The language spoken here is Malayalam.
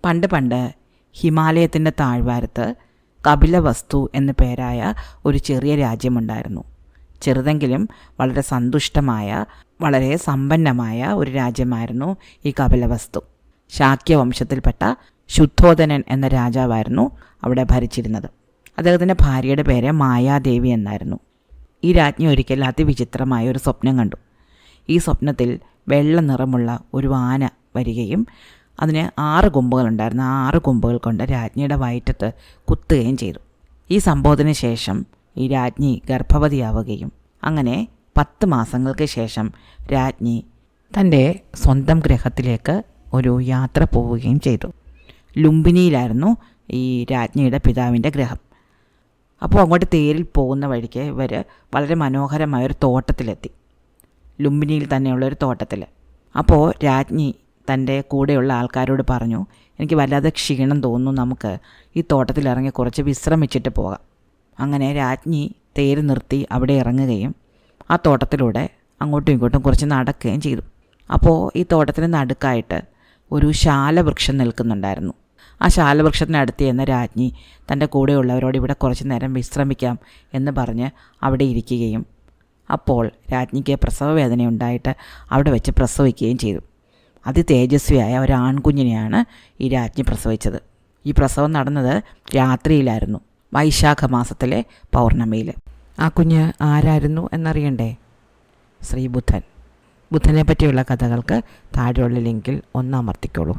പണ്ട് പണ്ട് ഹിമാലയത്തിൻ്റെ താഴ്വാരത്ത് കപിലവസ്തു എന്നു പേരായ ഒരു ചെറിയ രാജ്യമുണ്ടായിരുന്നു. ചെറുതെങ്കിലും വളരെ സന്തുഷ്ടമായ, വളരെ സമ്പന്നമായ ഒരു രാജ്യമായിരുന്നു ഈ കപിലവസ്തു. ശാക്യവംശത്തിൽപ്പെട്ട ശുദ്ധോദനൻ എന്ന രാജാവായിരുന്നു അവിടെ ഭരിച്ചിരുന്നത്. അദ്ദേഹത്തിൻ്റെ ഭാര്യയുടെ പേര് മായാദേവി എന്നായിരുന്നു. ഈ രാജ്ഞി ഒരിക്കൽ അതിവിചിത്രമായ ഒരു സ്വപ്നം കണ്ടു. ഈ സ്വപ്നത്തിൽ വെള്ള നിറമുള്ള ഒരു ആന വരികയും അതിന് 6 കൊമ്പുകളുണ്ടായിരുന്നു. ആ 6 കൊമ്പുകൾ കൊണ്ട് രാജ്ഞിയുടെ വയറ്റത്ത് കുത്തുകയും ചെയ്തു. ഈ സംഭവത്തിന് ശേഷം ഈ രാജ്ഞി ഗർഭവതിയാവുകയും അങ്ങനെ 10 മാസങ്ങൾക്ക് ശേഷം രാജ്ഞി തൻ്റെ സ്വന്തം ഗ്രഹത്തിലേക്ക് ഒരു യാത്ര പോവുകയും ചെയ്തു. ലുംബിനിയിലായിരുന്നു ഈ രാജ്ഞിയുടെ പിതാവിൻ്റെ ഗ്രഹം. അപ്പോൾ അങ്ങോട്ട് തേരിൽ പോകുന്ന വഴിക്ക് ഇവർ വളരെ മനോഹരമായൊരു തോട്ടത്തിലെത്തി. ലുംബിനിയിൽ തന്നെയുള്ളൊരു തോട്ടത്തിൽ. അപ്പോൾ രാജ്ഞി തൻ്റെ കൂടെയുള്ള ആൾക്കാരോട് പറഞ്ഞു, എനിക്ക് വല്ലാതെ ക്ഷീണം തോന്നുന്നു, നമുക്ക് ഈ തോട്ടത്തിലിറങ്ങി കുറച്ച് വിശ്രമിച്ചിട്ട് പോകാം. അങ്ങനെ രാജ്ഞി തേര് നിർത്തി അവിടെ ഇറങ്ങുകയും ആ തോട്ടത്തിലൂടെ അങ്ങോട്ടും ഇങ്ങോട്ടും കുറച്ച് നടക്കുകയും ചെയ്തു. അപ്പോൾ ഈ തോട്ടത്തിന് നടുക്കായിട്ട് ഒരു ശാലവൃക്ഷം നിൽക്കുന്നുണ്ടായിരുന്നു. ആ ശാലവൃക്ഷത്തിനടുത്ത് ചെന്ന രാജ്ഞി തൻ്റെ കൂടെയുള്ളവരോട് ഇവിടെ കുറച്ച് നേരം വിശ്രമിക്കാം എന്ന് പറഞ്ഞ് അവിടെ ഇരിക്കുകയും അപ്പോൾ രാജ്ഞിക്ക് പ്രസവവേദനയുണ്ടായിട്ട് അവിടെ വെച്ച് പ്രസവിക്കുകയും ചെയ്തു. അതിതേജസ്വിയായ ഒരു ആൺകുഞ്ഞിനെയാണ് ഈ രാജ്ഞി പ്രസവിച്ചത്. ഈ പ്രസവം നടന്നത് രാത്രിയിലായിരുന്നു, വൈശാഖ മാസത്തിലെ പൗർണമിയിൽ. ആ കുഞ്ഞ് ആരായിരുന്നു എന്നറിയണ്ടേ? ശ്രീ ബുദ്ധൻ. ബുദ്ധനെ പറ്റിയുള്ള കഥകൾക്ക് താഴെയുള്ള ലിങ്കിൽ ഒന്ന് അമർത്തിക്കോളൂ.